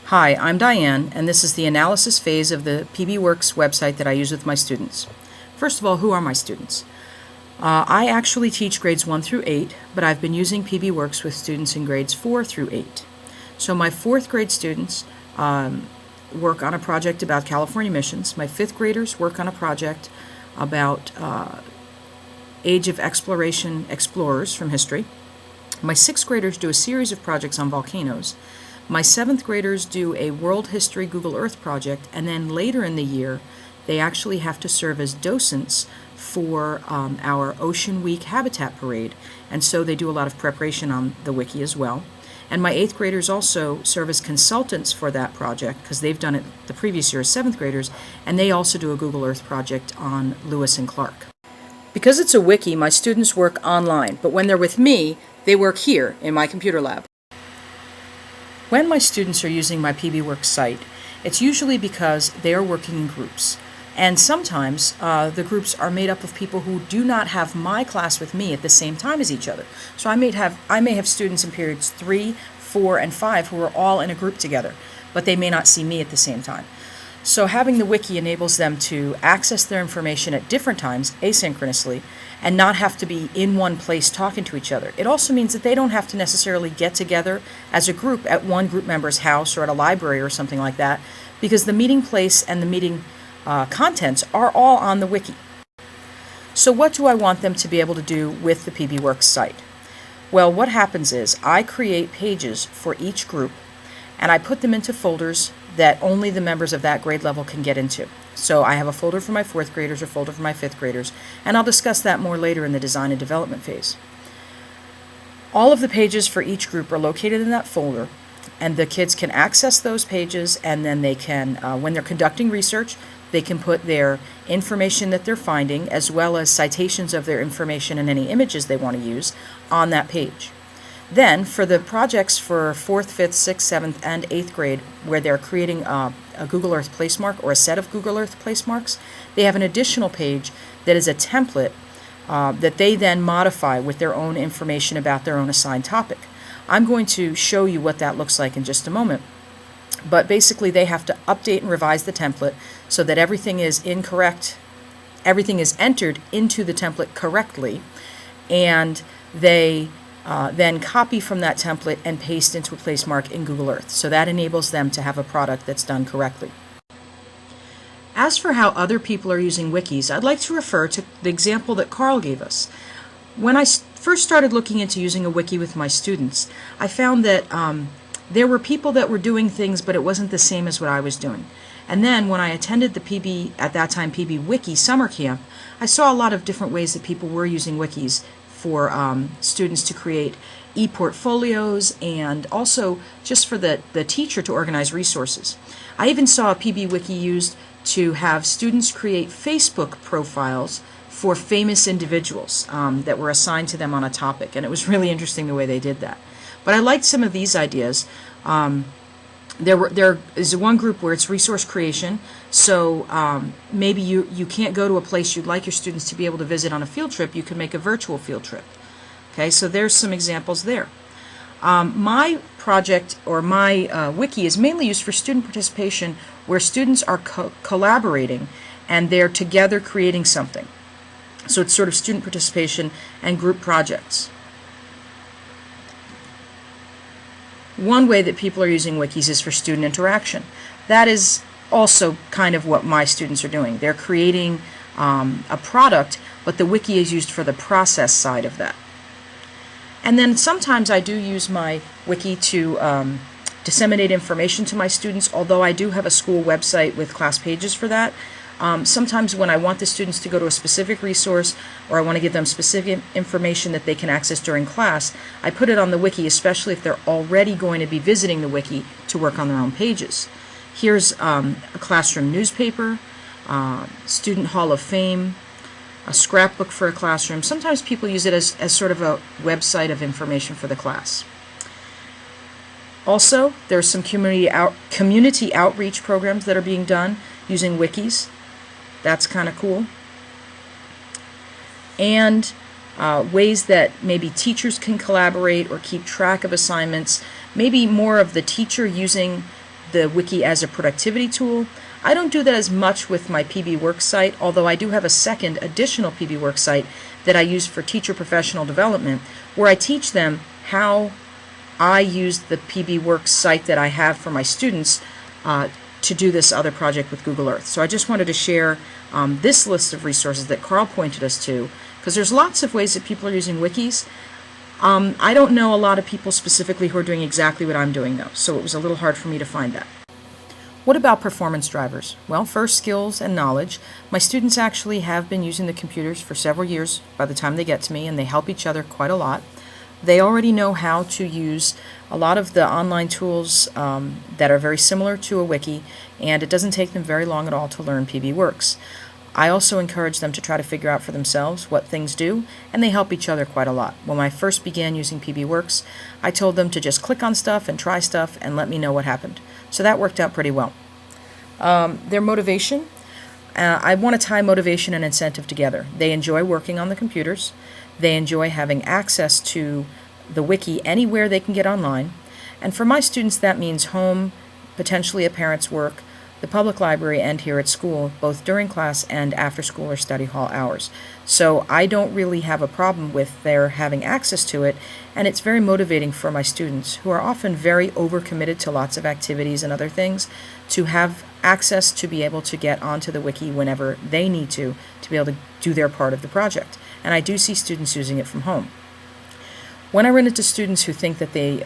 Hi, I'm Diane, and this is the analysis phase of the PBworks website that I use with my students. First of all, who are my students? I actually teach grades 1 through 8, but I've been using PBworks with students in grades 4 through 8. So my 4th grade students work on a project about California missions. My 5th graders work on a project about Age of Exploration explorers from history. My 6th graders do a series of projects on volcanoes. My 7th graders do a World History Google Earth project, and then later in the year they actually have to serve as docents for our Ocean Week Habitat Parade, and so they do a lot of preparation on the Wiki as well. And my 8th graders also serve as consultants for that project because they've done it the previous year as 7th graders, and they also do a Google Earth project on Lewis and Clark. Because it's a wiki, my students work online, but when they're with me, they work here in my computer lab. When my students are using my PBworks site, it's usually because they are working in groups. And sometimes the groups are made up of people who do not have my class with me at the same time as each other. So I may have students in periods 3, 4, and 5 who are all in a group together, but they may not see me at the same time. So having the wiki enables them to access their information at different times, asynchronously, and not have to be in one place talking to each other. It also means that they don't have to necessarily get together as a group at one group member's house or at a library or something like that, because the meeting place and the meeting contents are all on the wiki. So what do I want them to be able to do with the PBworks site? Well, what happens is I create pages for each group, and I put them into folders that only the members of that grade level can get into. So I have a folder for my 4th graders, a folder for my 5th graders, and I'll discuss that more later in the design and development phase. All of the pages for each group are located in that folder, and the kids can access those pages, and then they can, when they're conducting research, they can put their information that they're finding, as well as citations of their information and any images they want to use, on that page. Then, for the projects for 4th, 5th, 6th, 7th, and 8th grade, where they're creating a Google Earth placemark or a set of Google Earth placemarks, they have an additional page that is a template that they then modify with their own information about their own assigned topic. I'm going to show you what that looks like in just a moment. But basically, they have to update and revise the template so that everything is incorrect, everything is entered into the template correctly, and they then copy from that template and paste into a placemark in Google Earth. So that enables them to have a product that's done correctly. As for how other people are using wikis, I'd like to refer to the example that Carl gave us. When I first started looking into using a wiki with my students, I found that there were people that were doing things, but it wasn't the same as what I was doing. And then when I attended the at that time, PBWiki summer camp, I saw a lot of different ways that people were using wikis for students to create e-portfolios, and also just for the teacher to organize resources. I even saw a PBWiki used to have students create Facebook profiles for famous individuals that were assigned to them on a topic, and it was really interesting the way they did that. But I liked some of these ideas. There is one group where it's resource creation, so maybe you can't go to a place you'd like your students to be able to visit on a field trip. You can make a virtual field trip. Okay, so there's some examples there. My project, or my wiki, is mainly used for student participation where students are collaborating and they're together creating something. So it's sort of student participation and group projects. One way that people are using wikis is for student interaction. That is also kind of what my students are doing. They're creating a product, but the wiki is used for the process side of that. And then sometimes I do use my wiki to disseminate information to my students, although I do have a school website with class pages for that. Sometimes when I want the students to go to a specific resource, or I want to give them specific information that they can access during class, I put it on the wiki, especially if they're already going to be visiting the wiki to work on their own pages. Here's a classroom newspaper, Student Hall of Fame, a scrapbook for a classroom. Sometimes people use it as sort of a website of information for the class. Also, there's some community outreach programs that are being done using wikis. That's kind of cool. And ways that maybe teachers can collaborate or keep track of assignments. Maybe more of the teacher using the Wiki as a productivity tool. I don't do that as much with my PBworks site, although I do have a second additional PBworks site that I use for teacher professional development, where I teach them how I use the PBworks site that I have for my students to do this other project with Google Earth. So I just wanted to share this list of resources that Carl pointed us to, because there's lots of ways that people are using wikis. I don't know a lot of people specifically who are doing exactly what I'm doing, though, so it was a little hard for me to find that. What about performance drivers? Well, first, skills and knowledge. My students actually have been using the computers for several years by the time they get to me, and they help each other quite a lot. They already know how to use a lot of the online tools that are very similar to a wiki, and it doesn't take them very long at all to learn PBworks. I also encourage them to try to figure out for themselves what things do, and they help each other quite a lot. When I first began using PBworks, I told them to just click on stuff and try stuff and let me know what happened. So that worked out pretty well. Their motivation. I want to tie motivation and incentive together. They enjoy working on the computers. They enjoy having access to the wiki anywhere they can get online. And for my students, that means home, potentially a parent's work, the public library, and here at school, both during class and after school or study hall hours. So I don't really have a problem with their having access to it, and it's very motivating for my students, who are often very overcommitted to lots of activities and other things, to have access to be able to get onto the wiki whenever they need to be able to do their part of the project. And I do see students using it from home. When I run into students who think that they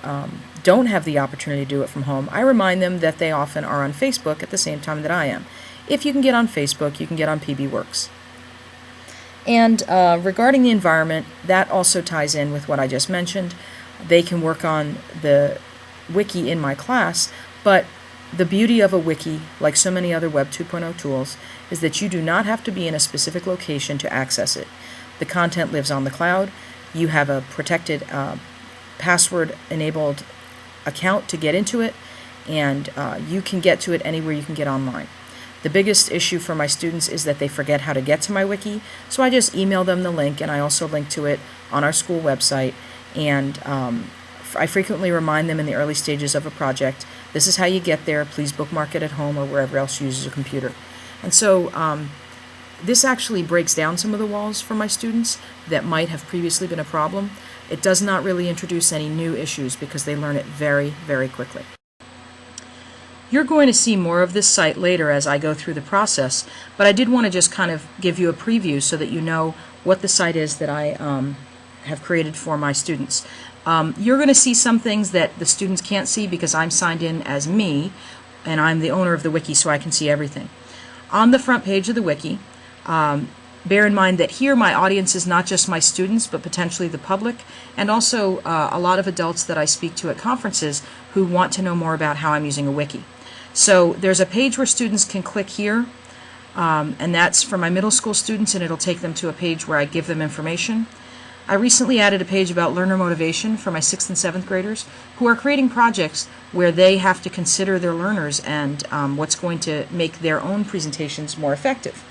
don't have the opportunity to do it from home, I remind them that they often are on Facebook at the same time that I am. If you can get on Facebook, you can get on PBworks. And regarding the environment, that also ties in with what I just mentioned. They can work on the wiki in my class, but the beauty of a wiki, like so many other Web 2.0 tools, is that you do not have to be in a specific location to access it. The content lives on the cloud. You have a protected password-enabled account to get into it, and you can get to it anywhere you can get online. The biggest issue for my students is that they forget how to get to my wiki, so I just email them the link, and I also link to it on our school website, and I frequently remind them in the early stages of a project, this is how you get there, please bookmark it at home or wherever else you use a computer. And so this actually breaks down some of the walls for my students that might have previously been a problem. It does not really introduce any new issues because they learn it very, very quickly. You're going to see more of this site later as I go through the process, but I did want to just kind of give you a preview so that you know what the site is that I have created for my students. You're going to see some things that the students can't see because I'm signed in as me, and I'm the owner of the wiki, so I can see everything. On the front page of the wiki, bear in mind that here my audience is not just my students, but potentially the public, and also a lot of adults that I speak to at conferences who want to know more about how I'm using a wiki. So there's a page where students can click here, and that's for my middle school students, and it'll take them to a page where I give them information. I recently added a page about learner motivation for my 6th and 7th graders who are creating projects where they have to consider their learners and what's going to make their own presentations more effective.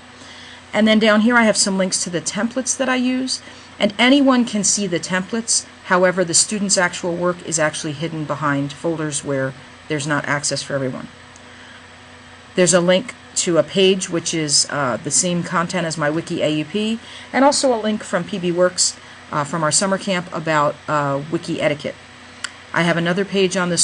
And then down here I have some links to the templates that I use, and anyone can see the templates. However, the student's actual work is actually hidden behind folders where there's not access for everyone. There's a link to a page which is the same content as my Wiki AUP, and also a link from PBworks from our summer camp about Wiki etiquette. I have another page on the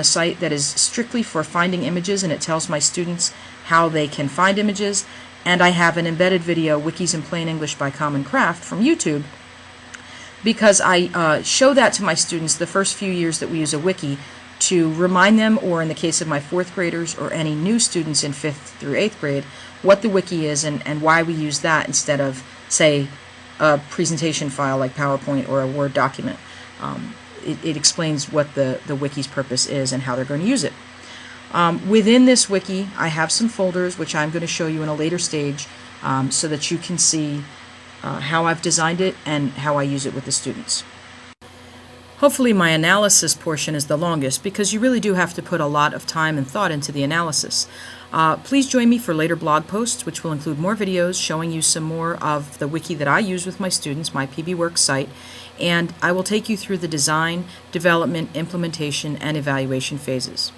site that is strictly for finding images, and it tells my students how they can find images. And I have an embedded video, Wikis in Plain English by Common Craft, from YouTube, because I show that to my students the first few years that we use a wiki to remind them, or in the case of my 4th graders or any new students in 5th through 8th grade, what the wiki is and why we use that instead of, say, a presentation file like PowerPoint or a Word document. It explains what the wiki's purpose is and how they're going to use it. Within this wiki, I have some folders which I'm going to show you in a later stage so that you can see how I've designed it and how I use it with the students. Hopefully my analysis portion is the longest because you really do have to put a lot of time and thought into the analysis. Please join me for later blog posts which will include more videos showing you some more of the wiki that I use with my students, my PBworks site, and I will take you through the design, development, implementation, and evaluation phases.